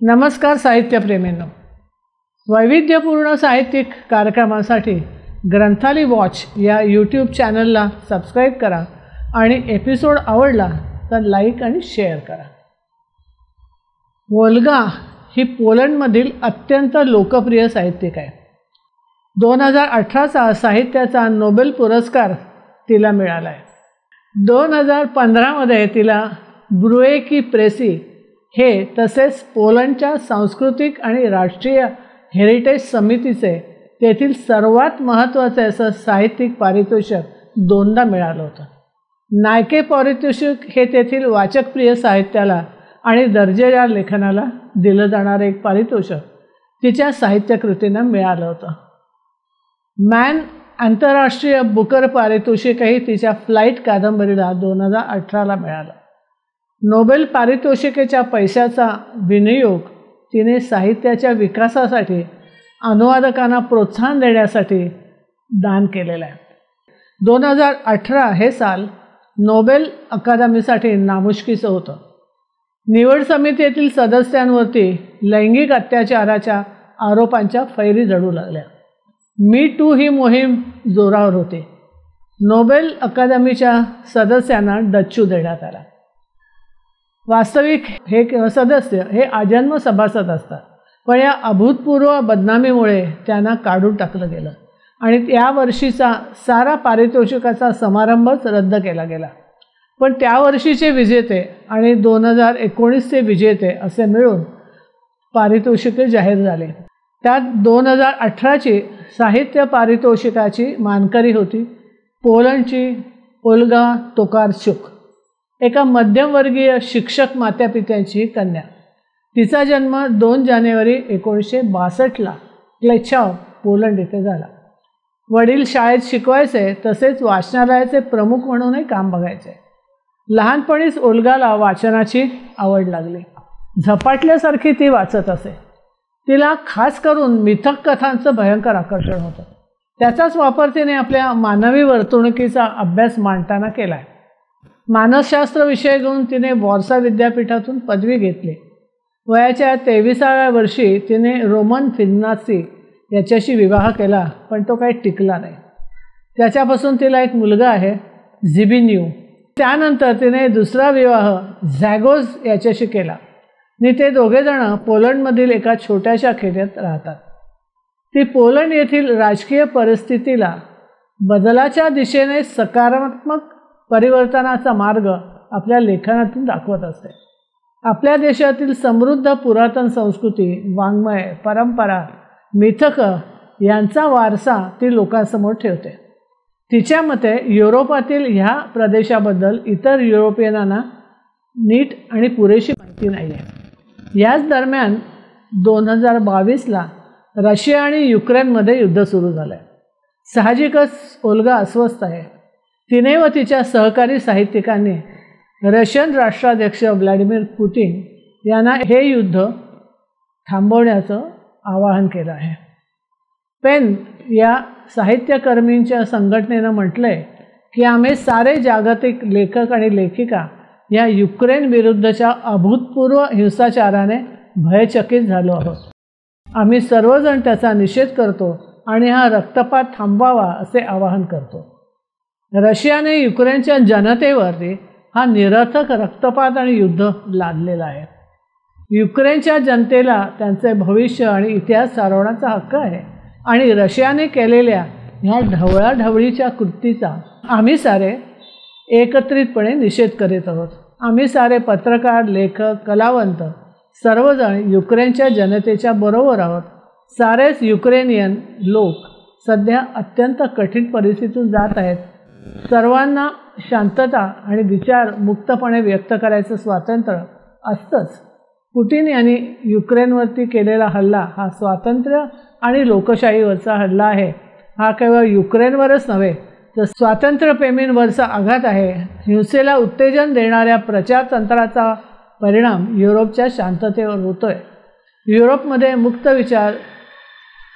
नमस्कार साहित्यप्रेमींनो, वैविध्यपूर्ण साहित्यिक कार्यक्रमांसाठी ग्रंथाली वॉच या यूट्यूब चॅनलला सबस्क्राईब करा आणि एपिसोड आवडला तर लाईक आणि शेअर करा. वोल्गा ही पोलंडमधील अत्यंत लोकप्रिय साहित्यिक आहे. 2018चा साहित्याचा नोबेल पुरस्कार तिला मिळाला आहे. 2015मध्ये तिला ब्रुएकी प्रेसी हे तसेच पोलंडच्या सांस्कृतिक आणि राष्ट्रीय हेरिटेज समितीचे तेथील सर्वात महत्त्वाचे असं साहित्यिक पारितोषिक दोनदा मिळालं होतं. नायके पारितोषिक हे तेथील वाचकप्रिय साहित्याला आणि दर्जेदार लेखनाला दिलं जाणारं एक पारितोषिक तिच्या साहित्यकृतींना मिळालं होतं. मॅन आंतरराष्ट्रीय बुकर पारितोषिकही तिच्या फ्लाईट कादंबरीला 2018ला मिळालं. नोबेल पारितोषिकेच्या पैशाचा विनियोग तिने साहित्याच्या विकासासाठी, अनुवादकांना प्रोत्साहन देण्यासाठी दान केलेलं आहे. 2018 हे साल नोबेल अकादमीसाठी नामुष्कीचं होतं. निवड समितीतील सदस्यांवरती लैंगिक अत्याचाराच्या आरोपांच्या फैरी जडू लागल्या. मी टू ही मोहीम जोरावर होती. नोबेल अकादमीच्या सदस्यांना डच्चू देण्यात आला. वास्तविक हे सदस्य हे आजन्म सभासद असतात, पण या अभूतपूर्व बदनामीमुळे त्यांना काढून टाकलं गेलं आणि या वर्षीचा सारा पारितोषिकाचा समारंभच रद्द केला गेला. पण त्या वर्षीचे विजेते आणि 2019चे विजेते असे मिळून पारितोषिके जाहीर झाले. त्यात 2018ची साहित्य पारितोषिकाची मानकरी होती पोलंडची ओल्गा तोकारचुक, एका मध्यमवर्गीय शिक्षक मातापित्यांची कन्या. तिचा जन्म 2 जानेवारी 1962ला क्लेचाव पोलंड येथे झाला. वडील शाळेत शिकवायचे तसेच वाचनालयाचे प्रमुख म्हणूनही काम बघायचे. लहानपणीच ओल्गाला वाचनाची आवड लागली. झपाटल्यासारखी ती वाचत असे. तिला खास करून मिथक कथांचं भयंकर आकर्षण होतं. त्याचाच वापर तिने आपल्या मानवी वर्तणुकीचा अभ्यास मांडताना केला आहे. मानसशास्त्र विषय घेऊन तिने वॉर्सा विद्यापीठातून पदवी घेतली. वयाच्या 23व्या वर्षी तिने रोमन फिन्नासी याच्याशी विवाह केला, पण तो काही टिकला नाही. त्याच्यापासून तिला एक मुलगा आहे, झिबिन्यू. त्यानंतर तिने दुसरा विवाह झॅगोज याच्याशी केला आणि ते दोघेजण पोलंडमधील एका छोट्याशा खेड्यात राहतात. ती पोलंड येथील राजकीय परिस्थितीला बदलाच्या दिशेने सकारात्मक परिवर्तनाचा मार्ग आपल्या लेखनातून दाखवत असते. आपल्या देशातील समृद्ध पुरातन संस्कृती, वाङ्मय, परंपरा, मिथक यांचा वारसा ती लोकांसमोर ठेवते. तिच्या मते युरोपातील ह्या प्रदेशाबद्दल इतर युरोपियनांना नीट आणि पुरेशी माहिती नाही आहे. याच दरम्यान 2022ला रशिया आणि युक्रेनमध्ये युद्ध सुरू झालं आहे. साहजिकच ओल्गा अस्वस्थ आहे. तिने व तिच्या सहकारी साहित्यिकांनी रशियन राष्ट्राध्यक्ष व्लादिमीर पुतिन यांना हे युद्ध थांबवण्याचं आवाहन केलं आहे. पेन या साहित्यकर्मींच्या संघटनेनं म्हटलं आहे की आम्ही सारे जागतिक लेखक आणि लेखिका या युक्रेन विरुद्धच्या अभूतपूर्व हिंसाचाराने भयचकित झालो आहोत. आम्ही सर्वजण त्याचा निषेध करतो आणि हा रक्तपात थांबवावा असे आवाहन करतो. रशियाने युक्रेनच्या जनतेवरती हा निरर्थक रक्तपात आणि युद्ध लादलेला आहे. युक्रेनच्या जनतेला त्यांचे भविष्य आणि इतिहास ठरवण्याचा हक्क आहे आणि रशियाने केलेल्या ह्या ढवळाढवळीच्या कृतीचा आम्ही सारे एकत्रितपणे निषेध करीत आहोत. आम्ही सारे पत्रकार, लेखक, कलावंत सर्वजण युक्रेनच्या जनतेच्या बरोबर आहोत. सारेच युक्रेनियन लोक सध्या अत्यंत कठीण परिस्थितीतून जात आहेत. सर्वांना शांतता आणि विचार मुक्तपणे व्यक्त करायचं स्वातंत्र्य असतंच. पुतिन यांनी युक्रेनवरती केलेला हल्ला हा स्वातंत्र्य आणि लोकशाहीवरचा हल्ला आहे. हा केवळ युक्रेनवरच नव्हे तर स्वातंत्र्यप्रेमींवरचा आघात आहे. हिंसेला उत्तेजन देणाऱ्या प्रचारतंत्राचा परिणाम युरोपच्या शांततेवर होतोय. युरोपमध्ये मुक्त विचार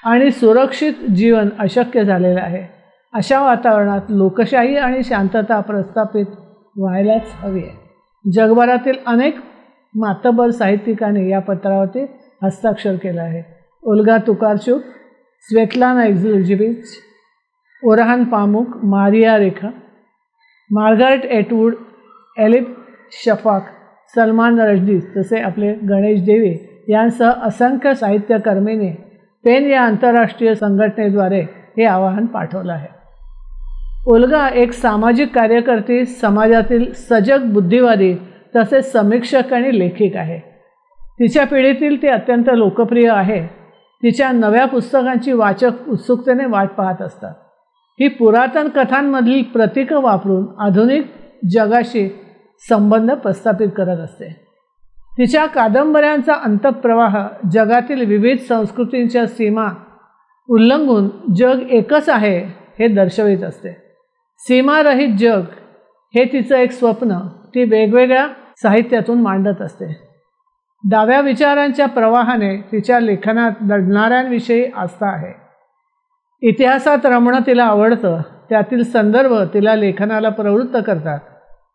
आणि सुरक्षित जीवन अशक्य झालेलं आहे. अशा वातावरणात लोकशाही आणि शांतता प्रस्थापित व्हायलाच हवी आहे. जगभरातील अनेक मातबर साहित्यिकाने या पत्रावरती हस्ताक्षर केलं आहे. ओल्गा तुकारचुक, स्वेतलाना एक्झिलजिविच, ओरहान पामुक, मारिया रेखा, मार्गारेट एटवूड, एलिफ शफाक, सलमान रश्दी तसे आपले गणेश देवी यांसह असंख्य साहित्यकर्मींनी पेन या आंतरराष्ट्रीय संघटनेद्वारे हे आवाहन पाठवलं आहे. ओल्गा एक सामाजिक कार्यकर्ती, समाजातील सजग बुद्धिवादी तसेच समीक्षक आणि लेखिक आहे. तिच्या पिढीतील ती अत्यंत लोकप्रिय आहे. तिच्या नव्या पुस्तकांची वाचक उत्सुकतेने वाट पाहत असतात. ही पुरातन कथांमधील प्रतीकं वापरून आधुनिक जगाशी संबंध प्रस्थापित करत असते. तिच्या कादंबऱ्यांचा अंतःप्रवाह जगातील विविध संस्कृतींच्या सीमा उल्लंघून जग एकच आहे हे दर्शवित असते. सीमारहित जग हे तिचं एक स्वप्न ती वेगवेगळ्या साहित्यातून मांडत असते. डाव्या विचारांच्या प्रवाहाने तिच्या लेखनात लढणाऱ्यांविषयी आस्था आहे. इतिहासात रमणं तिला आवडतं. त्यातील संदर्भ तिला लेखनाला प्रवृत्त करतात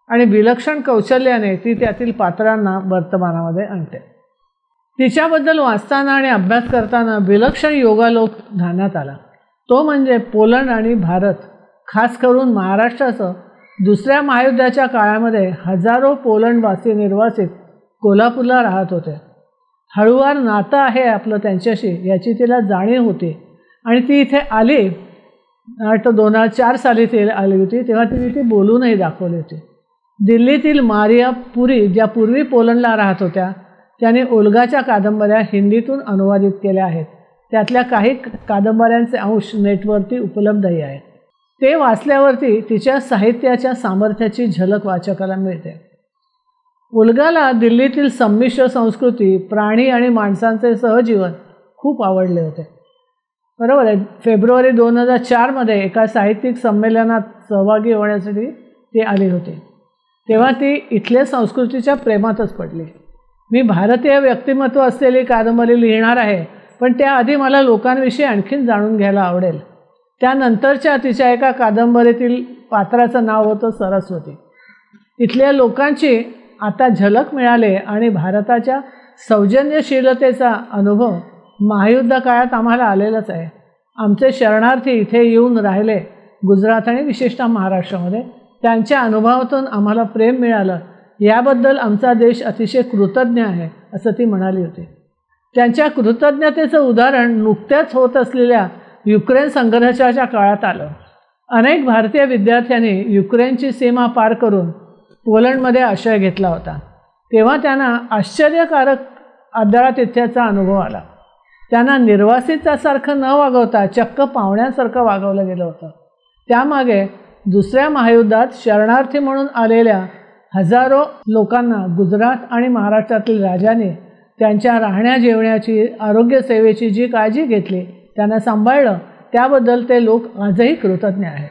आणि विलक्षण कौशल्याने ती त्यातील पात्रांना वर्तमानामध्ये आणते. तिच्याबद्दल वाचताना आणि अभ्यास करताना विलक्षण योगालोक ध्यानात आला. तो म्हणजे पोलंड आणि भारत, खास करून महाराष्ट्राचं दुसऱ्या महायुद्धाच्या काळामध्ये हजारो पोलंडवासी निर्वासित कोल्हापूरला राहत होते. हळूवार नातं आहे आपलं त्यांच्याशी याची तिला जाणीव होती आणि ती इथे आली. 2004 साली ती आली होती, तेव्हा तिने ती बोलूनही दाखवली होती. दिल्लीतील मारिया पुरी, ज्या पूर्वी पोलंडला राहत होत्या, त्याने ओल्गाच्या कादंबऱ्या हिंदीतून अनुवादित केल्या आहेत. त्यातल्या काही कादंबऱ्यांचे अंश नेटवरती उपलब्धही आहेत. ते वाचल्यावरती तिच्या साहित्याच्या सामर्थ्याची झलक वाचकाला मिळते. ओल्गाला दिल्लीतील संमिश्र संस्कृती, प्राणी आणि माणसांचे सहजीवन खूप आवडले होते. बरोबर आहे. फेब्रुवारी 2004 एका साहित्यिक संमेलनात सहभागी होण्यासाठी ती आली होती. तेव्हा ती इथल्या संस्कृतीच्या प्रेमातच पडली. मी भारतीय व्यक्तिमत्व असलेली कादंबरी लिहिणार आहे, पण त्याआधी मला लोकांविषयी आणखीन जाणून घ्यायला आवडेल. त्यानंतरच्या तिच्या एका कादंबरीतील पात्राचं नाव होतं सरस्वती. इथल्या लोकांची आता झलक मिळाले आणि भारताच्या सौजन्यशीलतेचा अनुभव महायुद्ध काळात आम्हाला आलेलाच आहे. आमचे शरणार्थी इथे येऊन राहिले गुजरात आणि विशेषतः महाराष्ट्रामध्ये. त्यांच्या अनुभवातून आम्हाला प्रेम मिळालं, याबद्दल आमचा देश अतिशय कृतज्ञ आहे असं ती म्हणाली होती. त्यांच्या कृतज्ञतेचं उदाहरण नुकत्याच होत असलेल्या युक्रेन संघर्षाच्या काळात आलं. अनेक भारतीय विद्यार्थ्यांनी युक्रेनची सीमा पार करून पोलंडमध्ये आश्रय घेतला होता. तेव्हा त्यांना आश्चर्यकारक आदरातिथ्याचा अनुभव आला. त्यांना निर्वासितासारखं न वागवता चक्क पाहुण्यांसारखं वागवलं गेलं होतं. त्यामागे दुसऱ्या महायुद्धात शरणार्थी म्हणून आलेल्या हजारो लोकांना गुजरात आणि महाराष्ट्रातील राजाने त्यांच्या राहण्या जेवण्याची, आरोग्यसेवेची जी काळजी घेतली, त्यांना सांभाळलं, त्याबद्दल ते लोक आजही कृतज्ञ आहेत.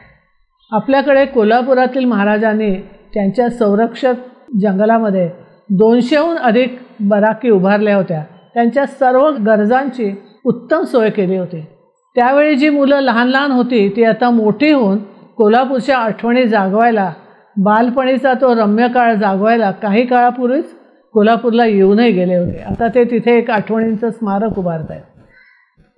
आपल्याकडे कोल्हापुरातील महाराजांनी त्यांच्या संरक्षक जंगलामध्ये 200हून अधिक बराकी उभारल्या होत्या. त्यांच्या सर्व गरजांची उत्तम सोय केली होती. त्यावेळी जी मुलं लहान लहान होती ती आता मोठी होऊन कोल्हापूरच्या आठवणी जागवायला, बालपणीचा तो रम्य काळ जागवायला काही काळापूर्वीच कोल्हापूरला येऊनही गेले होते. आता ते तिथे एक आठवणींचं स्मारक उभारत आहेत.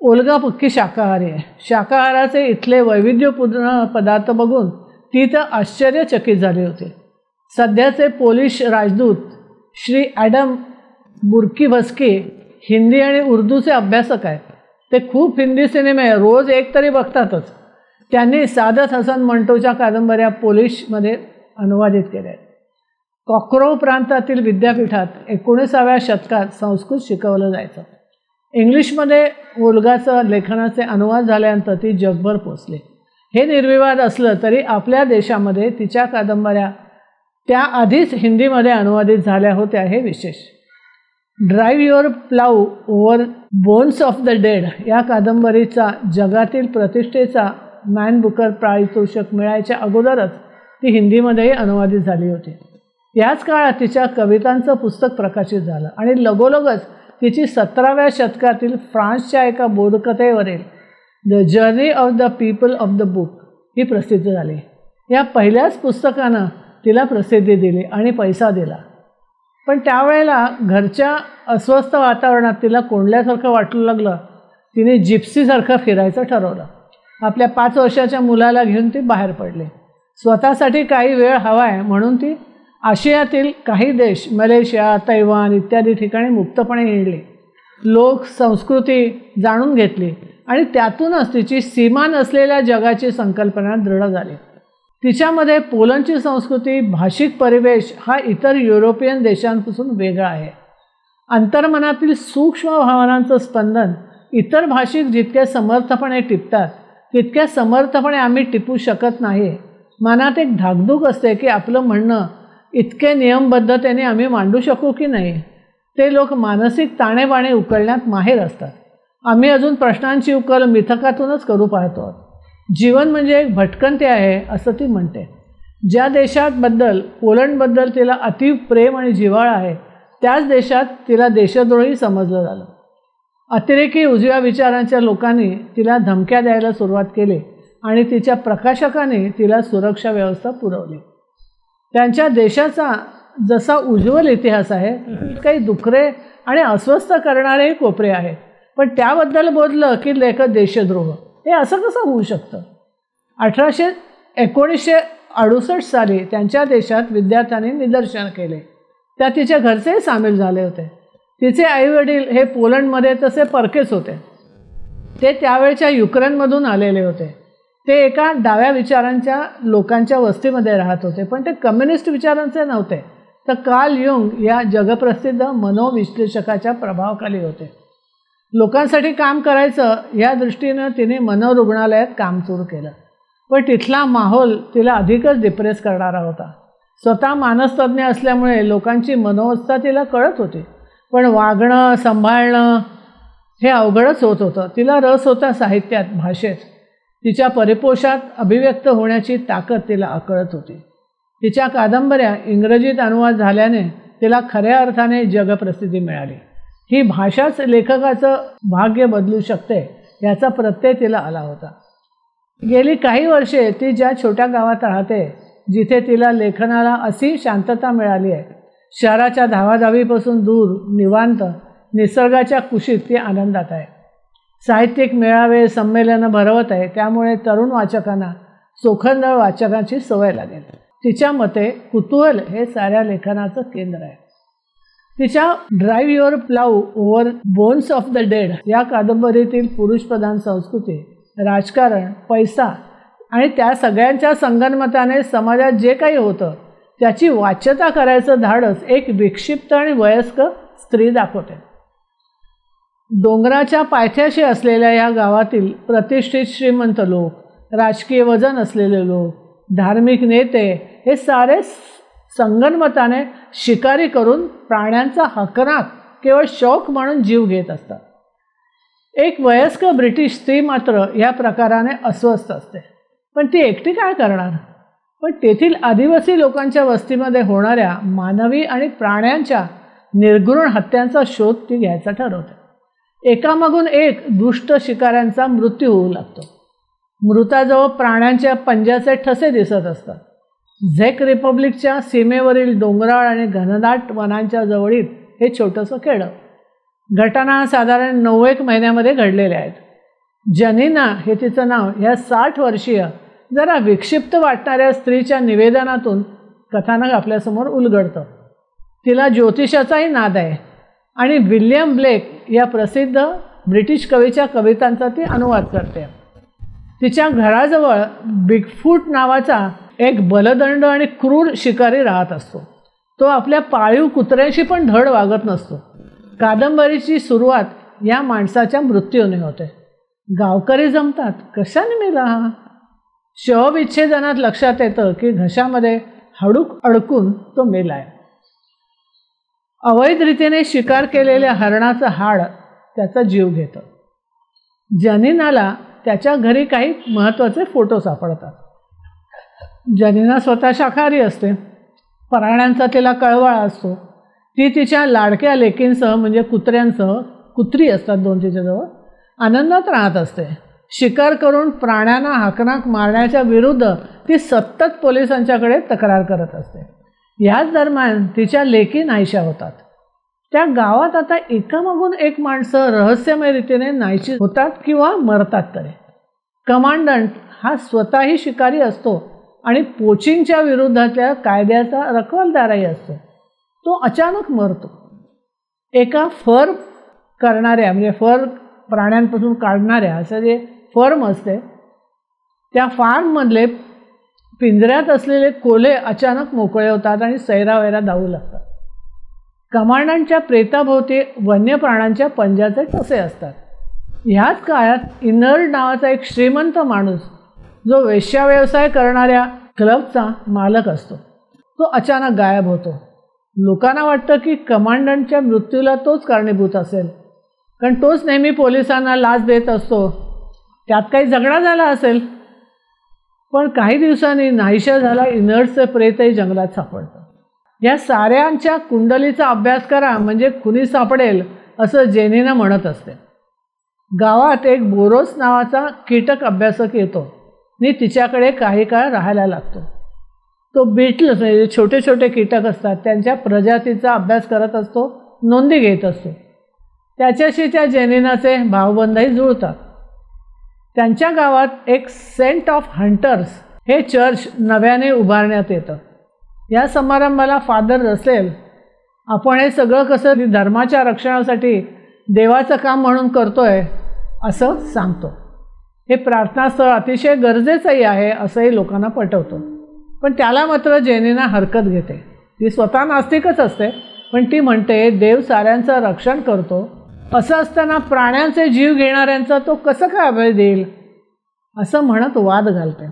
ओल्गा पक्की शाकाहारी आहे. शाकाहाराचे इथले वैविध्यपूर्ण पदार्थ बघून ती तर आश्चर्यचकित झाली होती. सध्याचे पोलिश राजदूत श्री ॲडम बुर्कीव्हस्की हिंदी आणि उर्दूचे अभ्यासक आहेत. ते खूप हिंदी सिनेमे रोज एक तरी बघतातच. त्यांनी सादत हसन मंटोच्या कादंबऱ्या पोलिशमध्ये अनुवादित केल्या आहेत. कॉक्रोव प्रांतातील विद्यापीठात 19व्या शतकात संस्कृत शिकवलं जायचं. इंग्लिशमध्ये ओल्गाचं लेखनाचे अनुवाद झाल्यानंतर ती जगभर पोचली. हे निर्विवाद असलं तरी आपल्या देशामध्ये तिच्या कादंबऱ्या त्याआधीच हिंदीमध्ये अनुवादित झाल्या होत्या हे विशेष. Drive your plough over bones of the dead या कादंबरीचा जगातील प्रतिष्ठेचा मॅन बुकर पारितोषिक मिळायच्या अगोदरच ती हिंदीमध्येही अनुवादित झाली होती. याच काळात तिच्या कवितांचं पुस्तक प्रकाशित झालं आणि लगोलगच तिची 17व्या शतकातील फ्रान्सच्या एका बोधकथेवरील the journey of the people of the book ही प्रसिद्ध झाली. या पहिल्याच पुस्तकानं तिला प्रसिद्धी दिली आणि पैसा दिला. पण त्यावेळेला घरच्या अस्वस्थ वातावरणात तिला कोंडल्यासारखं वाटू लागलं. तिने जिप्सीसारखं फिरायचं ठरवलं. आपल्या 5 वर्षाच्या मुलाला घेऊन ती बाहेर पडली. स्वतःसाठी काही वेळ हवा आहे म्हणून ती आशियातील काही देश, मलेशिया, तैवान इत्यादी ठिकाणी मुक्तपणे हिंडली. लोक संस्कृती जाणून घेतली आणि त्यातूनच तिची सीमा नसलेल्या जगाची संकल्पना दृढ झाली. तिच्यामध्ये पोलंडची संस्कृती, भाषिक परिवेश हा इतर युरोपियन देशांपासून वेगळा आहे. अंतर्मनातील सूक्ष्म भावनांचं स्पंदन इतर भाषिक जितके समर्थपणे टिपतात तितक्या समर्थपणे आम्ही टिपू शकत नाही. मनात एक धाकधूक असते की आपलं म्हणणं इतके नियमबद्धतेने आम्ही मांडू शकू की नाही. ते लोक मानसिक ताणेबाणे उकलण्यात माहेर असतात. आम्ही अजून प्रश्नांची उकल मिथकातूनच करू पाहतो. जीवन म्हणजे एक भटकंती आहे असं ती म्हणते. ज्या देशाबद्दल, पोलंडबद्दल तिला अतीव प्रेम आणि जिव्हाळा आहे त्याच देशात तिला देशद्रोही समजलं झालं. अतिरेकी उजव्या विचारांच्या लोकांनी तिला धमक्या द्यायला सुरुवात केली आणि तिच्या प्रकाशकांनी तिला सुरक्षा व्यवस्था पुरवली. त्यांच्या देशाचा जसा उज्ज्वल इतिहास आहे काही दुखरे आणि अस्वस्थ करणारेही कोपरे आहेत. पण त्याबद्दल बोललं की लेख देशद्रोह, हे असं कसं होऊ शकतं. 1968 साली त्यांच्या देशात विद्यार्थ्यांनी निदर्शन केले. त्यात तिच्या घरचेही सामील झाले होते. तिचे आईवडील हे पोलंडमध्ये तसे परकेच होते. ते त्यावेळच्या युक्रेनमधून आलेले होते. ते एका डाव्या विचारांच्या लोकांच्या वस्तीमध्ये राहत होते, पण ते कम्युनिस्ट विचारांचे नव्हते, तर कार्ल युंग या जगप्रसिद्ध मनोविश्लेषकाच्या प्रभावाखाली होते. लोकांसाठी काम करायचं या दृष्टीनं तिने मनोरुग्णालयात काम सुरू केलं. पण तिथला माहोल तिला अधिकच डिप्रेस करणारा होता. स्वतः मानसतज्ञ असल्यामुळे लोकांची मनोवस्था तिला कळत होती, पण वागणं सांभाळणं हे अवघडच होत होतं. तिला रस होता साहित्यात, भाषेत. तिच्या परिपोषात अभिव्यक्त होण्याची ताकद तिला आकळत होती. तिच्या कादंबऱ्या इंग्रजीत अनुवाद झाल्याने तिला खऱ्या अर्थाने जगप्रसिद्धी मिळाली. ही भाषाच लेखकाचं भाग्य बदलू शकते याचा प्रत्यय तिला आला होता. गेली काही वर्षे ती ज्या छोट्या गावात राहते जिथे तिला लेखनाला अशी शांतता मिळाली आहे, शहराच्या धावाधावीपासून दूर, निवांत, निसर्गाच्या कुशीत ती आनंदात आहे. साहित्यिक मेळावे, संमेलनं भरवत आहे, त्यामुळे तरुण वाचकांना चोखंदळ वाचकांची सवय लागेल. तिच्या मते कुतूहल हे साऱ्या लेखनाचं केंद्र आहे. तिच्या drive your plough over bones of the dead या कादंबरीतील पुरुषप्रधान संस्कृती, राजकारण, पैसा आणि त्या सगळ्यांच्या संगनमताने समाजात जे काही होतं त्याची वाच्यता करायचं धाडस एक विक्षिप्त आणि वयस्क स्त्री दाखवते. डोंगराच्या पायथ्याशी असलेल्या या गावातील प्रतिष्ठित श्रीमंत लोक, राजकीय वजन असलेले लोक, धार्मिक नेते हे सारे संगनमताने शिकारी करून प्राण्यांचा हकनाक केवळ शौक म्हणून जीव घेत असतात. एक वयस्क ब्रिटिश स्त्री मात्र या प्रकाराने अस्वस्थ असते. पण ती एकटी काय करणार. पण तेथील आदिवासी लोकांच्या वस्तीमध्ये होणाऱ्या मानवी आणि प्राण्यांच्या निर्घृण हत्यांचा शोध ती घ्यायचा ठरवते. एकामागून एक दुष्ट शिकाऱ्यांचा मृत्यू होऊ लागतो. मृताजवळ प्राण्यांच्या पंजाचे ठसे दिसत असतात. झेक रिपब्लिकच्या सीमेवरील डोंगराळ आणि घनदाट वनांच्या जवळील हे छोटंसं खेडं. घटना साधारण 9-1 महिन्यामध्ये घडलेल्या आहेत. जनिना हे तिचं नाव, ह्या 60 वर्षीय जरा विक्षिप्त वाटणाऱ्या स्त्रीच्या निवेदनातून कथानक आपल्यासमोर उलगडतं. तिला ज्योतिषाचाही नाद आहे आणि विल्यम ब्लेक या प्रसिद्ध ब्रिटिश कवीच्या कवितांचा ती अनुवाद करते. तिच्या घराजवळ बिगफूट नावाचा एक बलदंड आणि क्रूर शिकारी राहत असतो. तो आपल्या पाळीव कुत्र्याशी पण धड वागत नसतो. कादंबरीची सुरुवात या माणसाच्या मृत्यूने होते. गावकरी जमतात, कशाने मेला हा. शवविच्छेदनात लक्षात येतं की घशामध्ये हाडूक अडकून तो मेलाय. अवैध रीतीने शिकार केलेल्या हरणाचं हाड त्याचा जीव घेतं. जनिनाला त्याच्या घरी काही महत्त्वाचे फोटो सापडतात. जनिना स्वतः शाकाहारी असते. प्राण्यांचा तिला कळवळा असतो. ती तिच्या लाडक्या लेकींसह म्हणजे कुत्र्यांसह, कुत्री असतात 2 तिच्याजवळ, आनंदात राहत असते. शिकार करून प्राण्यांना हाकनाक मारण्याच्या विरुद्ध ती सतत पोलिसांच्याकडे तक्रार करत असते. याच दरम्यान तिच्या लेकी नाहीशा होतात. त्या गावात आता एकामागून एक माणसं रहस्यमय रीतीने नाहीशी होतात किंवा मरतात. तरी कमांडंट हा स्वतःही शिकारी असतो आणि पोचिंगच्या विरुद्धातल्या कायद्याचा रखवालदारही असतो. तो अचानक मरतो. एका फर करणाऱ्या म्हणजे फर प्राण्यांपासून काढणाऱ्या असं जे फर्म असते त्या फार्ममधले पिंजऱ्यात असलेले कोल्हे अचानक मोकळे होतात आणि सैरावैरा धावू लागतात. कमांडंटच्या प्रेताभोवती वन्य प्राण्यांच्या पंजाचे ठसे असतात. ह्याच काळात इनर्ड नावाचा एक श्रीमंत माणूस जो वेश्याव्यवसाय करणाऱ्या क्लबचा मालक असतो तो अचानक गायब होतो. लोकांना वाटतं की कमांडंटच्या मृत्यूला तोच कारणीभूत असेल, कारण तोच नेहमी पोलिसांना लाच देत असतो. त्यात काही झगडा झाला असेल. पण काही दिवसांनी नाहीशा झाला इनर्डचं प्रेतही जंगलात सापडतं. या साऱ्यांच्या कुंडलीचा अभ्यास करा म्हणजे खुनी सापडेल असं जेनीना म्हणत असते. गावात एक बोरोस नावाचा कीटक अभ्यासक येतो आणि तिच्याकडे काही काळ राहायला लागतो. तो बीटल्स म्हणजे छोटे छोटे कीटक असतात त्यांच्या प्रजातीचा अभ्यास करत असतो, नोंदी घेत असतो. त्याच्याशी त्या जेनिनाचे भावबंधही जुळतात. त्यांच्या गावात एक सेंट ऑफ हंटर्स हे चर्च नव्याने उभारण्यात येतं. या समारंभाला फादर रसेल आपण हे सगळं कसं धर्माच्या रक्षणासाठी देवाचं काम म्हणून करतोय असं सांगतो. हे प्रार्थनास्थळ अतिशय गरजेचंही आहे असंही लोकांना पटवतो. पण त्याला मात्र जेनिना हरकत घेते. ती स्वतः नास्तिकच असते पण ती म्हणते देव साऱ्यांचं रक्षण करतो, असं असताना प्राण्यांचे जीव घेणाऱ्यांचा तो कसं काय अभय देईल असं म्हणत वाद घालते.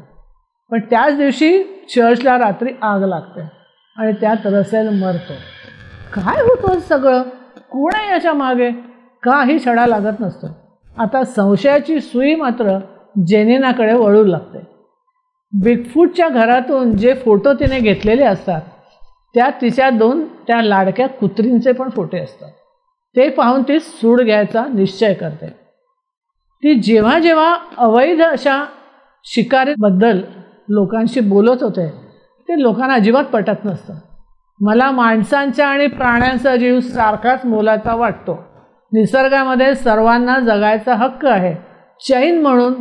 पण त्याच दिवशी चर्चला रात्री आग लागते आणि त्यात रसेल मरतो. काय होतं सगळं, कोण आहे याच्या मागे, काही छडा लागत नसतो. आता संशयाची सुई मात्र जेनिनाकडे वळू लागते. बिगफूटच्या घरातून जे फोटो तिने घेतलेले असतात त्यात तिच्या त्या लाडक्या कुत्रींचे पण फोटो असतात. ते पाहून ती सूड घ्यायचा निश्चय करते. ती जेव्हा जेव्हा अवैध अशा शिकारीबद्दल लोकांशी बोलत होते ते लोकांना अजिबात पटत नसतं. मला माणसांच्या आणि प्राण्यांचा जीव सारखाच मोलाचा वाटतो. निसर्गामध्ये सर्वांना जगायचा हक्क आहे. चैन म्हणून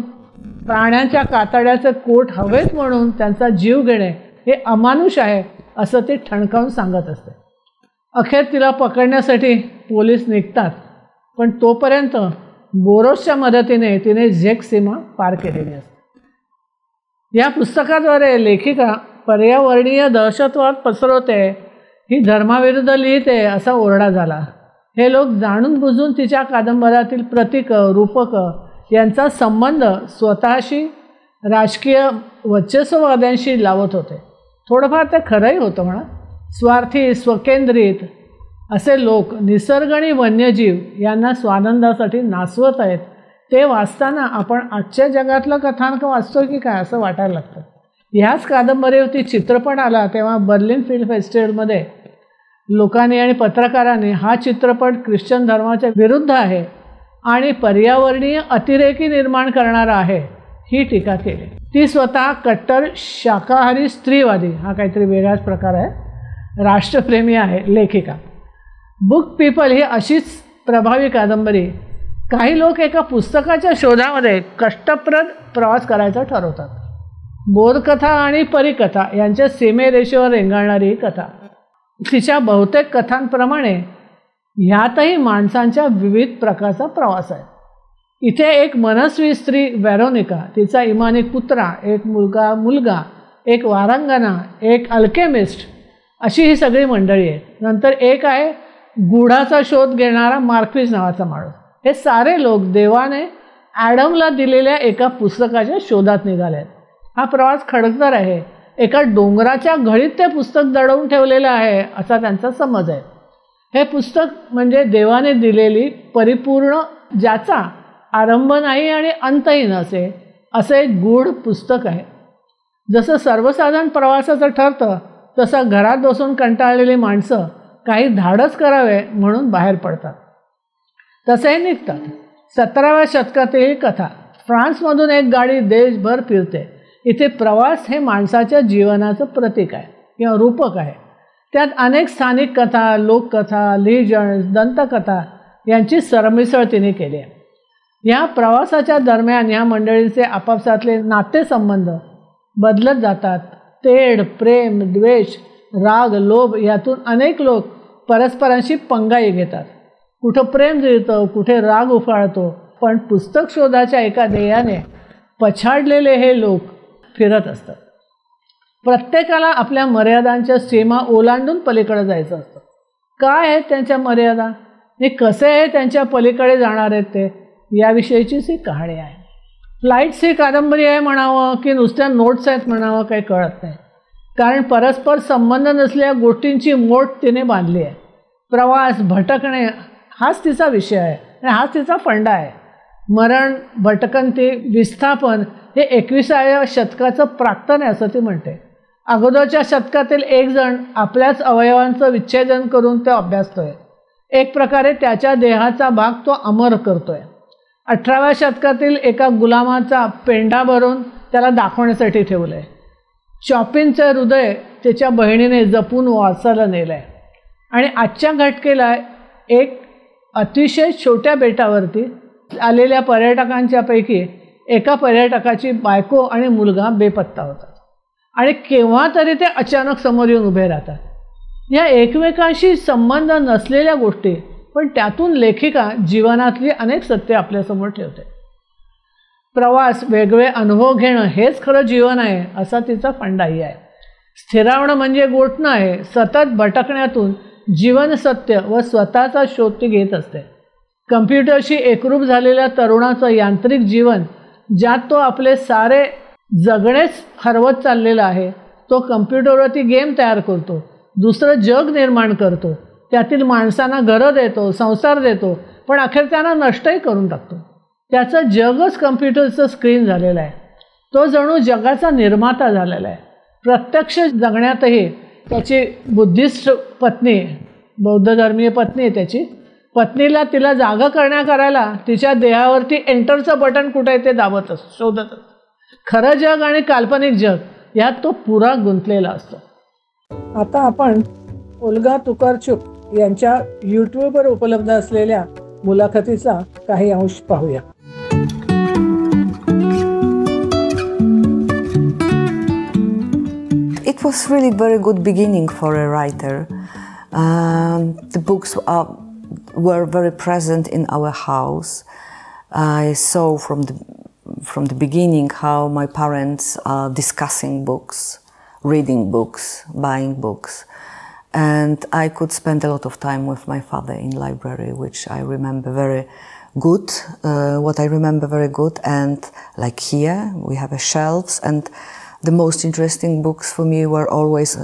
प्राण्यांच्या कातड्याचे कोट हवेत म्हणून त्यांचा जीव घेणे हे अमानुष आहे असं ती ठणकावून सांगत असते. अखेर तिला पकडण्यासाठी पोलीस निघतात. पण तोपर्यंत बोरोसच्या मदतीने तिने झेक सीमा पार केलेली असते. या पुस्तकाद्वारे लेखिका पर्यावरणीय दहशतवाद पसरवते, ही धर्माविरुद्ध लिहिते असा ओरडा झाला. हे लोक जाणून बुजून तिच्या कादंबऱ्यातील प्रतीकं रूपकं यांचा संबंध स्वतःशी राजकीय वर्चस्ववाद्यांशी लावत होते. थोडंफार ते खरंही होतं म्हणा. स्वार्थी स्वकेंद्रित असे लोक निसर्ग आणि वन्यजीव यांना स्वानंदासाठी नाचवत आहेत. ते वाचताना आपण आजच्या जगातलं कथानक वाचतो की काय असं वाटायला लागतं. ह्याच कादंबरीवरती चित्रपट आला तेव्हा बर्लिन फिल्म फेस्टिवलमध्ये लोकांनी आणि पत्रकारांनी हा चित्रपट ख्रिश्चन धर्माच्या विरुद्ध आहे आणि पर्यावरणीय अतिरेकी निर्माण करणारा आहे ही टीका केली. ती स्वतः कट्टर शाकाहारी स्त्रीवादी, हा काहीतरी वेगळाच प्रकार आहे, राष्ट्रप्रेमी आहे लेखिका. बुक पीपल ही अशीच प्रभावी कादंबरी. काही लोक एका पुस्तकाच्या शोधामध्ये कष्टप्रद प्रवास करायचा ठरवतात. बोधकथा आणि परिकथा यांच्या सीमेरेषेवर रेंगाळणारी ही कथा. तिच्या बहुतेक कथांप्रमाणे ह्यातही माणसांच्या विविध प्रकारचा प्रवास आहे. इथे एक मनस्वी स्त्री वेरोनिका, तिचा इमानी कुत्रा, एक मुलगा, एक वारंगना, एक अल्केमिस्ट अशी ही सगळी मंडळी आहे. नंतर एक आहे गुढाचा शोध घेणारा मार्क्विस नावाचा माणूस. हे सारे लोक देवाने ॲडमला दिलेल्या एका पुस्तकाच्या शोधात निघाले आहेत. हा प्रवास खडतर आहे. एका डोंगराच्या घळीत ते पुस्तक दडवून ठेवलेलं आहे असा त्यांचा समज आहे. हे पुस्तक म्हणजे देवाने दिलेली परिपूर्ण, ज्याचा आरंभ नाही आणि अंतही नसे, असे एक गूढ पुस्तक आहे. जसं सर्वसाधारण प्रवासाचं ठरतं तसं घरात बसून कंटाळलेली माणसं काही धाडस करावे म्हणून बाहेर पडतात, तसेही निघतात. 17व्या शतकातील ही कथा. फ्रान्समधून एक गाडी देशभर फिरते. इथे प्रवास हे माणसाच्या जीवनाचं प्रतीक आहे किंवा रूपक आहे. त्यात अनेक स्थानिक कथा, लोककथा, लिजंड्स, दंतकथा यांची सरमिसळ तिने केली आहे. ह्या प्रवासाच्या दरम्यान ह्या मंडळींचे आपापसातले नातेसंबंध बदलत जातात. तेढ, प्रेम, द्वेष, राग, लोभ यातून अनेक लोक परस्परांशी पंगाई घेतात. कुठं प्रेम जिरतं, कुठे राग उफाळतो. पण पुस्तक शोधाच्या एका ध्येयाने पछाडलेले हे लोक फिरत असतात. प्रत्येकाला आपल्या मर्यादांच्या सीमा ओलांडून पलीकडे जायचं असतं. काय आहेत त्यांच्या मर्यादा आणि कसे आहे त्यांच्या पलीकडे जाणार आहेत ते, याविषयीचीच ही कहाणी आहे. फ्लाईट्स ही कादंबरी आहे म्हणावं की नुसत्या नोट्स आहेत म्हणावं काही कळत नाही. कारण परस्पर संबंध नसलेल्या गोष्टींची मोठ तिने बांधली आहे. प्रवास, भटकणे हाच तिचा विषय आहे आणि हाच तिचा फंडा आहे. मरण, भटकंती, विस्थापन हे 21व्या शतकाचं प्राक्तन आहे असं ती म्हणते. अगोदरच्या शतकातील एक जण आपल्याच अवयवांचं विच्छेदन करून ते अभ्यासतोय. एक प्रकारे त्याच्या देहाचा भाग तो अमर करतोय. 18व्या शतकातील एका गुलामाचा पेंडा भरून त्याला दाखवण्यासाठी ठेवलं आहे. चॉपिनचं हृदय त्याच्या बहिणीने जपून वाचायला नेलं आहे. आणि आजच्या घटकेला एक अतिशय छोट्या बेटावरती आलेल्या पर्यटकांच्यापैकी एका पर्यटकाची बायको आणि मुलगा बेपत्ता होतात. आणि केव्हा तरी ते अचानक समोर येऊन उभे राहतात. या एकमेकांशी संबंध नसलेल्या गोष्टी, पण त्यातून लेखिका जीवनातली अनेक सत्य आपल्यासमोर ठेवते. प्रवास, वेगळे अनुभव घेणं हेच खरं जीवन आहे असा तिचा फंडाही आहे. स्थिरावणं म्हणजे गोठणं आहे. सतत भटकण्यातून जीवन सत्य व स्वतःचा शोध ती घेत असते. कम्प्युटरशी एकरूप झालेल्या तरुणाचं यांत्रिक जीवन, ज्यात तो आपले सारे जगणेच हरवत चाललेलं आहे. तो कम्प्युटरवरती गेम तयार करतो, दुसरं जग निर्माण करतो, त्यातील माणसांना घरं देतो, संसार देतो, पण अखेर त्यांना नष्टही करून टाकतो. त्याचं जगच कम्प्युटरचं स्क्रीन झालेलं आहे. तो जणू जगाचा निर्माता झालेला आहे. प्रत्यक्ष जगण्यातही त्याची बुद्धिस्ट पत्नी, बौद्धधर्मीय पत्नी आहे त्याची, पत्नीला तिला जागा करायला तिच्या देहावरती एंटरचं बटन कुठे आहे ते दाबत असतो, शोधत असतो. खरं जग आणि काल्पनिक जग यात तो पुरा गुंतलेला असतो. आता आपण ओल्गा तुकारचुक यांच्या यूट्यूबवर उपलब्ध असलेल्या मुलाखतीचा काही अंश पाहूया. It was really very good beginning for a writer. The books were very present in our house. I saw from the beginning how my parents are discussing books, reading books, buying books. And I could spend a lot of time with my father in library, which I remember very good, what I remember very good. And like here, we have a shelves, and the most interesting books for me were always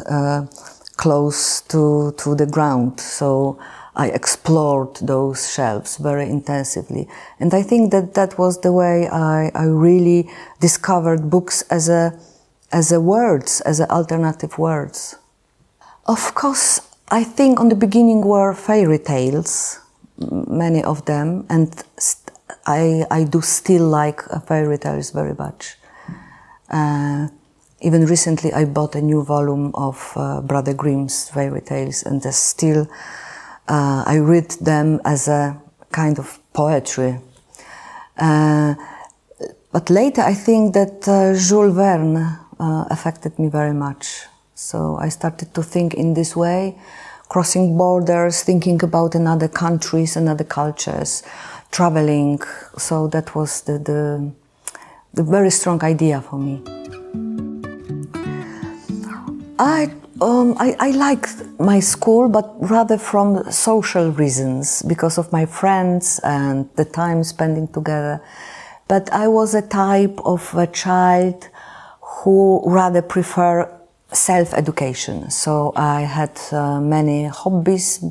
close to the ground. So I explored those shelves very intensively. And I think that was the way I really discovered books as a words, as alternative words. Of course, I think on the beginning were fairy tales, many of them, and I do still like fairy tales very much. Even recently I bought a new volume of Brother Grimm's fairy tales, and still I read them as a kind of poetry. But later I think that Jules Verne affected me very much. So I started to think in this way, crossing borders, thinking about another countries, another cultures, traveling. So that was the very strong idea for me. I liked my school, but rather from social reasons, because of my friends and the time spending together. But I was a type of a child who rather prefer self-education. So I had many hobbies,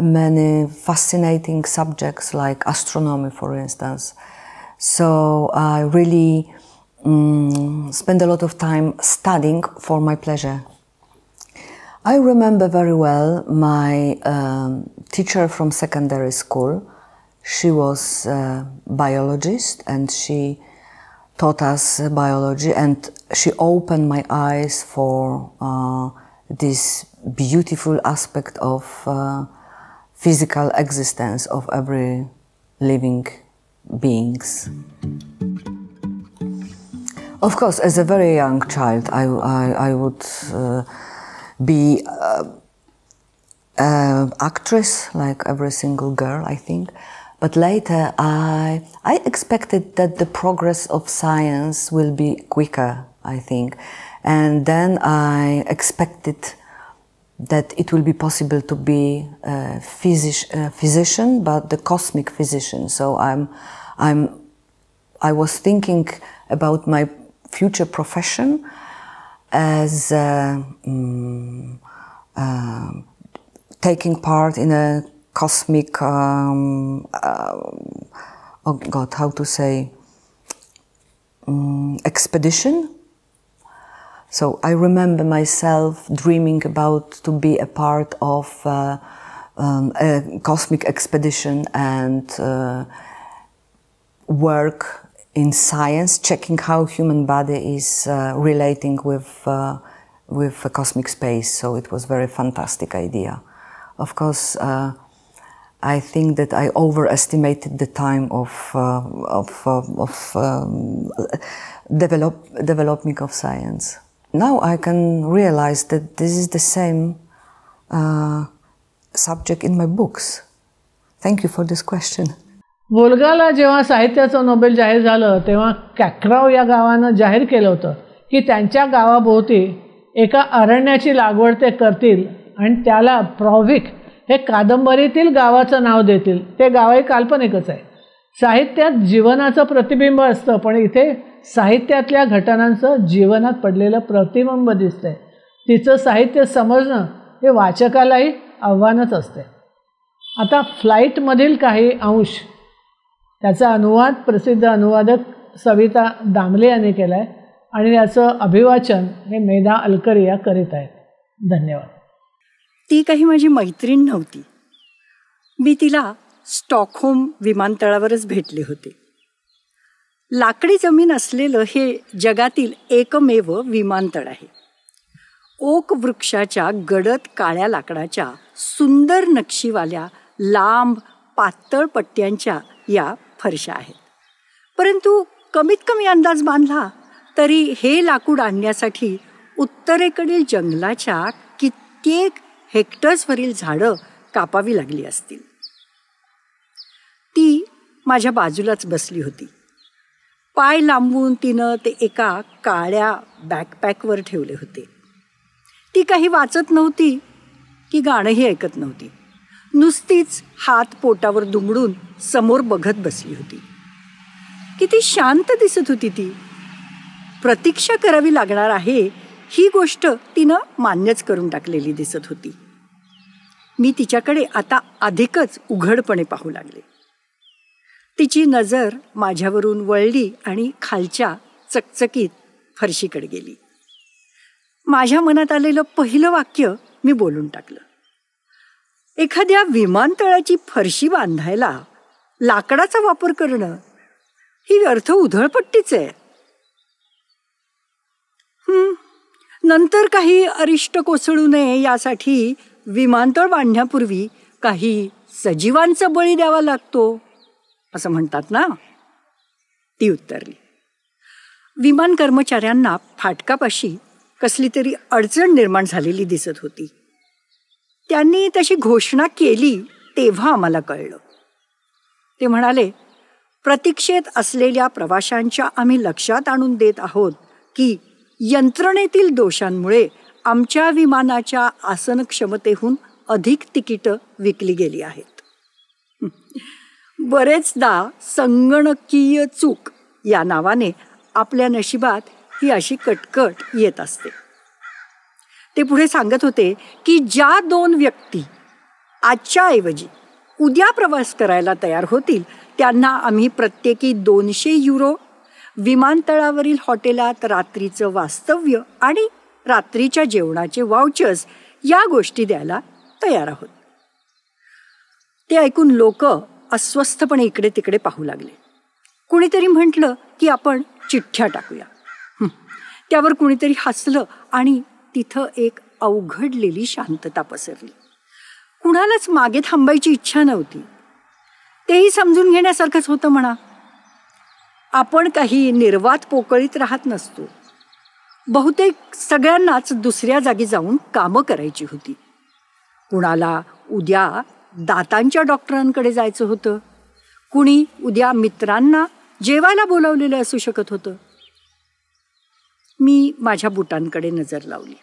many fascinating subjects like astronomy, for instance. So I really spent a lot of time studying for my pleasure. I remember very well my teacher from secondary school. She was a biologist, and she taught us biology, and she opened my eyes for this beautiful aspect of physical existence of every living beings. Of course, as a very young child, I would be actress, like every single girl, I think. But later, I expected that the progress of science will be quicker, I think. And then I expected that it will be possible to be a physician, but the cosmic physician. So I was thinking about my future profession as taking part in a cosmic, oh God, how to say, expedition. So I remember myself dreaming about to be a part of a cosmic expedition and work in science, checking how human body is relating with cosmic space. So it was a very fantastic idea. Of course, I think that I overestimated the time of development of science. Now I can realize that this is the same subject in my books. Thank you for this question. वोल्गाला जेव्हा साहित्याचं Nobel जाहीर झालं तेव्हा कॅक्रॉव या गावानं जाहीर केलं होतं की त्यांच्या गावाभोवती एका अरण्याची लागवड ते करतील आणि त्याला प्रॉव्हिक हे कादंबरीतील गावाचं नाव देतील. ते गावही काल्पनिकच आहे. साहित्यात जीवनाचं प्रतिबिंब असतं, पण इथे साहित्यातल्या घटनांचं जीवनात पडलेलं प्रतिबिंब दिसतंय. तिचं साहित्य समजणं हे वाचकालाही आव्हानच असते. आता फ्लाईटमधील काही अंश त्याचा अनुवाद प्रसिद्ध अनुवादक सविता दामले यांनी केला आहे आणि याचं अभिवाचन हे मेधा अलकरिया करीत आहेत. धन्यवाद. ती काही माझी मैत्रीण नव्हती. मी तिला स्टॉकहोम विमानतळावरच भेटले होते. लाकडी जमीन असलेलं हे जगातील एकमेव विमानतळ आहे. ओक वृक्षाच्या गडद काळ्या लाकडाच्या सुंदर नक्षीवाल्या लांब पातळ पट्ट्यांच्या या फरशा आहेत. परंतु कमीत कमी अंदाज बांधला तरी हे लाकूड आणण्यासाठी उत्तरेकडील जंगलाच्या कित्येक हेक्टर्सवरील झाडं कापावी लागली असतील. ती माझ्या बाजूलाच बसली होती. पाय लांबवून तिनं ते एका काळ्या बॅकपॅकवर ठेवले होते. ती काही वाचत नव्हती की गाणंही ऐकत नव्हती. नुसतीच हात पोटावर दुमडून समोर बघत बसली होती. किती शांत दिसत होती ती. प्रतीक्षा करावी लागणार आहे ही गोष्ट तिनं मान्यच करून टाकलेली दिसत होती. मी तिच्याकडे आता अधिकच उघडपणे पाहू लागले. तिची नजर माझ्यावरून वळली आणि खालच्या चकचकीत फरशीकडे गेली. माझ्या मनात आलेलं पहिलं वाक्य मी बोलून टाकलं. एखाद्या विमानतळाची फरशी बांधायला लाकडाचा वापर करणं ही व्यर्थ उधळपट्टीच आहे. नंतर काही अरिष्ट कोसळू नये यासाठी विमानतळ बांधण्यापूर्वी काही सजीवांचा बळी द्यावा लागतो असं म्हणतात ना. ती उत्तरली. विमान कर्मचाऱ्यांना फाटकापाशी कसली तरी अडचण निर्माण झालेली दिसत होती. त्यांनी तशी घोषणा केली तेव्हा आम्हाला कळलं. ते म्हणाले, प्रतीक्षेत असलेल्या प्रवाशांच्या आम्ही लक्षात आणून देत आहोत की यंत्रणेतील दोषांमुळे आमच्या विमानाच्या आसन क्षमतेहून अधिक तिकीटं विकली गेली आहेत. बरेचदा संगणकीय चूक या नावाने आपल्या नशिबात ही अशी कटकट येत असते. ते पुढे सांगत होते की ज्या 2 व्यक्ती आजच्या ऐवजी उद्या प्रवास करायला तयार होतील त्यांना आम्ही प्रत्येकी 200 युरो, विमानतळावरील हॉटेलात रात्रीचं वास्तव्य आणि रात्रीच्या जेवणाचे वाउचर्स या गोष्टी द्यायला तयार आहोत. ते ऐकून लोक अस्वस्थपणे इकडे तिकडे पाहू लागले. कुणीतरी म्हटलं की आपण चिठ्ठ्या टाकूया. त्यावर कुणीतरी हसलं आणि तिथं एक अवघडलेली शांतता पसरली. कुणालाच मागे थांबायची इच्छा नव्हती. तेही समजून घेण्यासारखंच होतं म्हणा. आपण काही निर्वात पोकळीत राहत नसतो. बहुतेक सगळ्यांनाच दुसऱ्या जागी जाऊन कामं करायची होती. कुणाला उद्या दातांच्या डॉक्टरांकडे जायचं होतं, कुणी उद्या मित्रांना जेवायला बोलावलेलं असू शकत होतं. मी माझ्या बुटांकडे नजर लावली.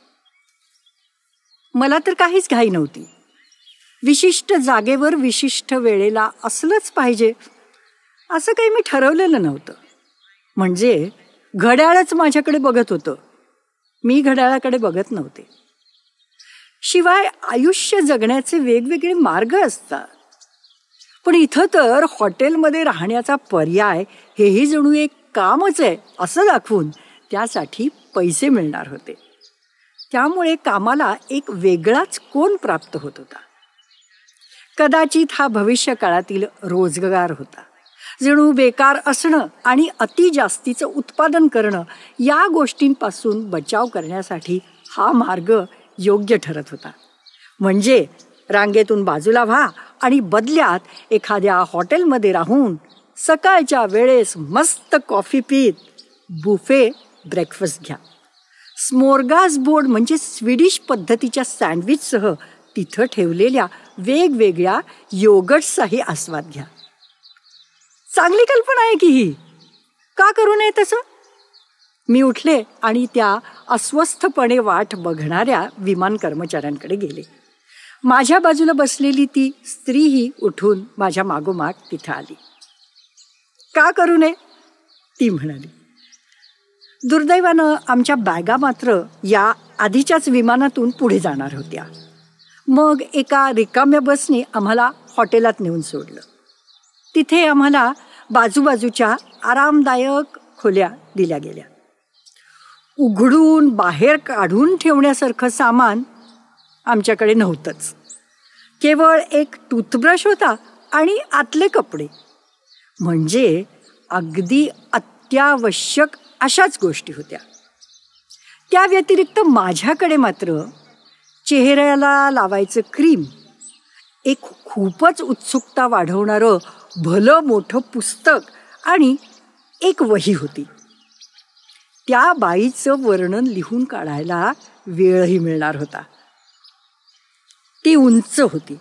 मला तर काहीच घाई नव्हती. विशिष्ट जागेवर विशिष्ट वेळेला असलंच पाहिजे असं काही मी ठरवलेलं नव्हतं. म्हणजे घड्याळच माझ्याकडे बघत होतं, मी घड्याळाकडे बघत नव्हते. शिवाय आयुष्य जगण्याचे वेगवेगळे मार्ग असतात. पण इथं तर हॉटेलमध्ये राहण्याचा पर्याय हेही जणू एक कामच आहे असं दाखवून त्यासाठी पैसे मिळणार होते. त्यामुळे कामाला एक वेगळाच कोन प्राप्त होत होता. कदाचित हा भविष्यकाळातील रोजगार होता. जणू बेकार असणं आणि अति जास्तीचं उत्पादन करणं या गोष्टींपासून बचाव करण्यासाठी हा मार्ग योग्य ठरत होता. म्हणजे रांगेतून बाजूला व्हा आणि बदल्यात एखाद्या हॉटेलमध्ये राहून सकाळच्या वेळेस मस्त कॉफी पीत बुफे ब्रेकफास्ट घ्या. स्मोर्गास बोर्ड म्हणजे स्वीडिश पद्धतीच्या सँडविचसह तिथं ठेवलेल्या वेगवेगळ्या योगर्ट्सचाही आस्वाद घ्या. चांगली कल्पना आहे की ही, का करू नये तसं? मी उठले आणि त्या अस्वस्थपणे वाट बघणाऱ्या विमान कर्मचाऱ्यांकडे गेले. माझ्या बाजूला बसलेली ती स्त्रीही उठून माझ्या मागोमाग तिथं आली. का करू नये ती म्हणाली. दुर्दैवानं आमच्या बॅगा मात्र या आधीच्याच विमानातून पुढे जाणार होत्या. मग एका रिकाम्या बसने आम्हाला हॉटेलात नेऊन सोडलं. तिथे आम्हाला बाजूबाजूच्या आरामदायक खोल्या दिल्या गेल्या. उघडून बाहेर काढून ठेवण्यासारखं सामान आमच्याकडे नव्हतंच. केवळ एक टूथब्रश होता आणि आतले कपडे, म्हणजे अगदी अत्यावश्यक अशाच गोष्टी होत्या. त्या व्यतिरिक्त माझ्याकडे मात्र चेहऱ्याला लावायचं क्रीम, एक खूपच उत्सुकता वाढवणारं भलं मोठं पुस्तक आणि एक वही होती. त्या बाईचं वर्णन लिहून काढायला वेळही मिळणार होता. ती उंच होती,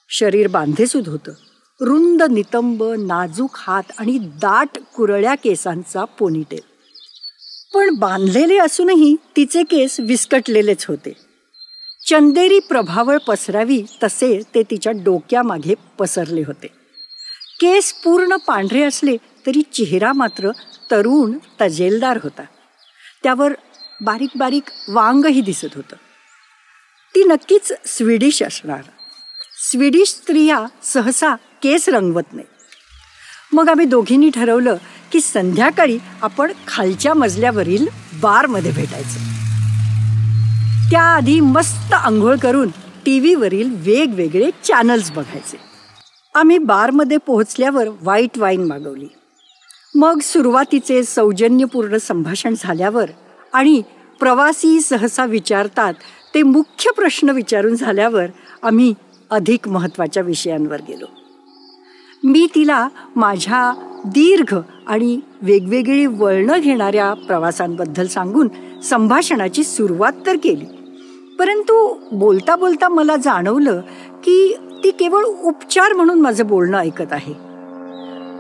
शरीर बांधेसूद होतं, रुंद नितंब, नाजूक हात आणि दाट कुरळ्या केसांचा पोनीटेल. पण बांधलेले असूनही तिचे केस विस्कटलेलेच होते. चंदेरी प्रभावळ पसरावी तसे ते तिच्या डोक्यामागे पसरले होते. केस पूर्ण पांढरे असले तरी चेहरा मात्र तरुण तजेलदार होता. त्यावर बारीक बारीक वांगही दिसत होतं. ती नक्कीच स्वीडिश असणार. स्वीडिश स्त्रिया सहसा केस रंगवत नाही. मग आम्ही दोघींनी ठरवलं की संध्याकाळी आपण खालच्या मजल्यावरील बारमध्ये भेटायचं. त्याआधी मस्त आंघोळ करून टी व्हीवरील वेगवेगळे चॅनल्स बघायचे. आम्ही बारमध्ये पोहोचल्यावर व्हाईट वाईन मागवली. मग सुरुवातीचे सौजन्यपूर्ण संभाषण झाल्यावर आणि प्रवासी सहसा विचारतात ते मुख्य प्रश्न विचारून झाल्यावर आम्ही अधिक महत्त्वाच्या विषयांवर गेलो. मी तिला माझ्या दीर्घ आणि वेगवेगळी वळणं घेणाऱ्या प्रवासांबद्दल सांगून संभाषणाची सुरुवात तर केली, परंतु बोलता बोलता मला जाणवलं की ती केवळ उपचार म्हणून माझं बोलणं ऐकत आहे.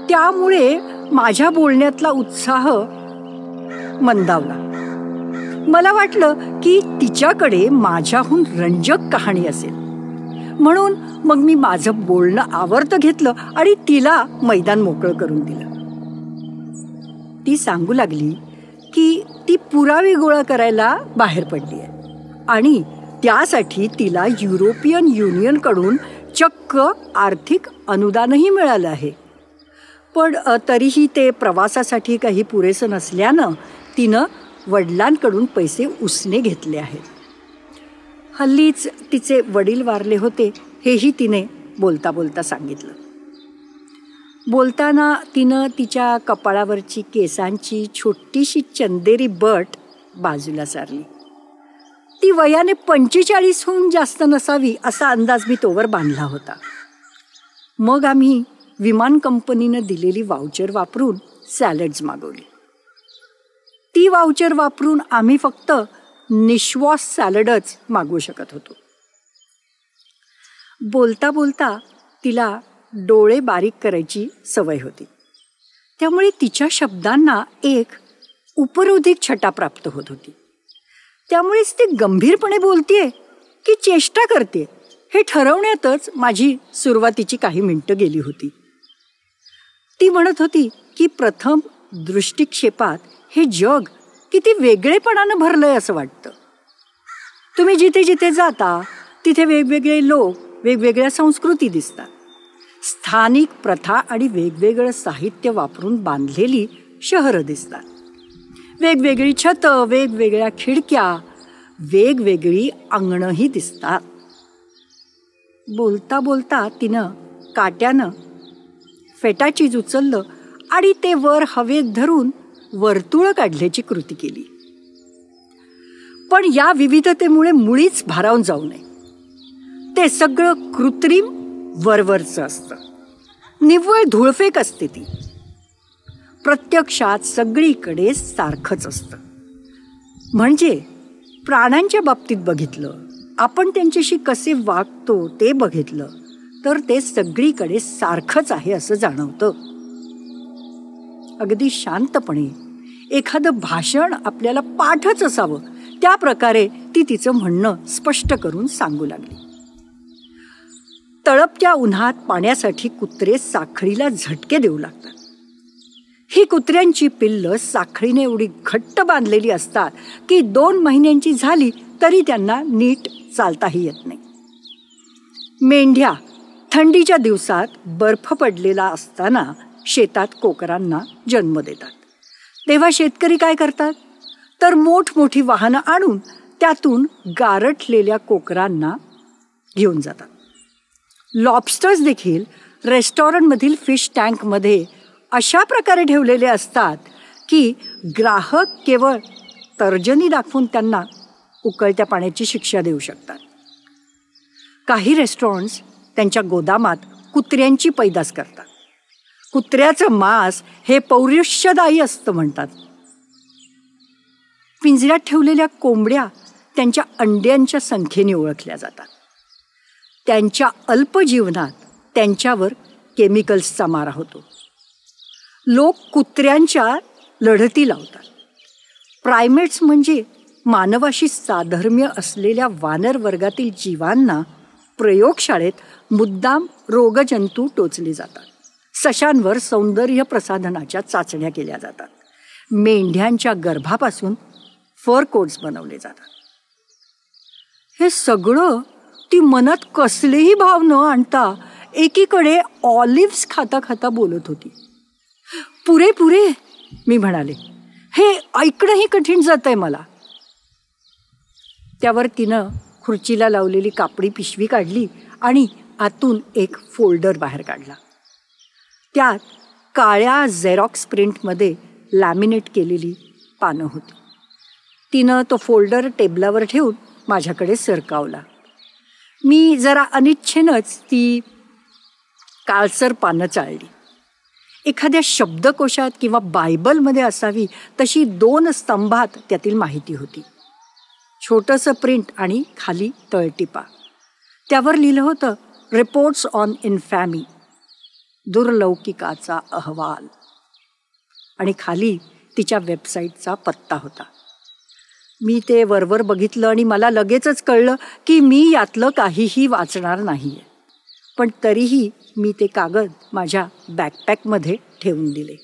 त्यामुळे माझ्या बोलण्यातला उत्साह मंदावला. मला वाटलं की तिच्याकडे माझ्याहून रंजक कहाणी असेल, म्हणून मग मी माझं बोलणं आवर्त घेतलं आणि तिला मैदान मोकळं करून दिलं. ती सांगू लागली की ती पुरावे गोळा करायला बाहेर पडली आहे आणि त्यासाठी तिला युरोपियन युनियनकडून चक्क आर्थिक अनुदानही मिळालं आहे. पण तरीही ते प्रवासासाठी काही पुरेसं नसल्यानं तिनं वडिलांकडून पैसे उसने घेतले आहेत. हल्लीच तिचे वडील वारले होते हेही तिने बोलता बोलता सांगितलं. बोलताना तिनं तिच्या कपाळावरची केसांची छोटीशी चंदेरी बट बाजूला सारली. ती वयाने 45हून जास्त नसावी असा अंदाज मी तोवर बांधला होता. मग आम्ही विमान कंपनीनं दिलेली वाउचर वापरून सॅलड्स मागवली. ती वाउचर वापरून आम्ही फक्त निश्वास सॅलडच मागवू शकत होतो. बोलता बोलता तिला डोळे बारीक करायची सवय होती. त्यामुळे तिच्या शब्दांना एक उपरोधिक छटा प्राप्त होत होती. त्यामुळेच ती गंभीरपणे बोलतेय की चेष्टा करते हे ठरवण्यातच माझी सुरुवातीची काही मिनिटं गेली होती. ती म्हणत होती की प्रथम दृष्टिक्षेपात हे जग किती वेगळेपणानं भरलंय असं वाटतं. तुम्ही जिथे जिथे जाता तिथे वेगवेगळे लोक, वेगवेगळ्या संस्कृती दिसतात. स्थानिक प्रथा आणि वेगवेगळं साहित्य वापरून बांधलेली शहरं दिसतात. वेगवेगळी छतं, वेगवेगळ्या खिडक्या, वेगवेगळी अंगणंही दिसतात. बोलता बोलता तिनं काट्यानं फेटाचीज उचललं आणि ते वर हवेत धरून वर्तुळं काढल्याची कृती केली. पण या विविधतेमुळे मुळीच भारावून जाऊ नये. ते सगळं कृत्रिम वरवरचं असतं. निव्वळ धुळफेक असते ती. प्रत्यक्षात सगळीकडे सारखंच असतं. म्हणजे प्राण्यांच्या बाबतीत बघितलं, आपण त्यांच्याशी कसे वागतो ते बघितलं तर ते सगळीकडे सारखंच आहे असं जाणवतं. अगदी शांतपणे एखादं भाषण आपल्याला पाठच असावं त्या प्रकारे ती तिचं म्हणणं स्पष्ट करून सांगू लागली. तळपत्या उन्हात पाण्यासाठी कुत्रे साखळीला झटके देऊ लागतात. ही कुत्र्यांची पिल्लं साखळीने एवढी घट्ट बांधलेली असतात की 2 महिन्यांची झाली तरी त्यांना नीट चालताही येत नाही. मेंढ्या थंडीच्या दिवसात बर्फ पडलेला असताना शेतात कोकरांना जन्म देतात. तेव्हा शेतकरी काय करतात तर मोठमोठी वाहनं आणून त्यातून गारठलेल्या कोकरांना घेऊन जातात. लॉबस्टर्स देखील रेस्टॉरंटमधील फिश टँकमध्ये अशा प्रकारे ठेवलेले असतात की ग्राहक केवळ तर्जनी दाखवून त्यांना उकळत्या पाण्याची शिक्षा देऊ शकतात. काही रेस्टॉरंट्स त्यांच्या गोदामात कुत्र्यांची पैदास करतात. कुत्र्याचं मांस हे पौरुष्यदायी असतं म्हणतात. पिंजऱ्यात ठेवलेल्या कोंबड्या त्यांच्या अंड्यांच्या संख्येने ओळखल्या जातात. त्यांच्या अल्पजीवनात त्यांच्यावर केमिकल्सचा मारा होतो. लोक कुत्र्यांच्या लढती लावतात. प्रायमेट्स म्हणजे मानवाशी साधर्म्य असलेल्या वानर वर्गातील जीवांना प्रयोगशाळेत मुद्दाम रोगजंतू टोचले जातात. सशांवर सौंदर्य प्रसाधनाच्या चाचण्या केल्या जातात. मेंढ्यांच्या गर्भापासून फर कोट्स बनवले जातात. हे सगळं ती मनात कसलेही भाव न आणता एकीकडे ऑलिव्ह्स खाता खाता बोलत होती. पुरे पुरे मी म्हणाले, हे ऐकणंही कठीण जातंय मला. त्यावर तिनं खुर्चीला लावलेली कापडी पिशवी काढली आणि आतून एक फोल्डर बाहेर काढला. त्यात काळ्या झेरॉक्स प्रिंटमध्ये लॅमिनेट केलेली पानं होती. तिनं तो फोल्डर टेबलावर ठेवून माझ्याकडे सरकावला. मी जरा अनिच्छेनंच ती काळसर पानं चाळली. एखाद्या शब्दकोशात किंवा बायबलमध्ये असावी तशी 2 स्तंभात त्यातील माहिती होती. छोटंसं प्रिंट आणि खाली तळटीपा. त्यावर लिहिलं होतं, रिपोर्ट्स ऑन इन्फॅमी, दुर्लौकिकाचा अहवाल. आणि खाली तिच्या वेबसाईटचा पत्ता होता. मी ते वरवर बघितलं आणि मला लगेचच कळलं की मी यातलं काहीही वाचणार नाहीये. पण तरीही मी ते कागद माझ्या बॅकपॅकमध्ये ठेवून दिले.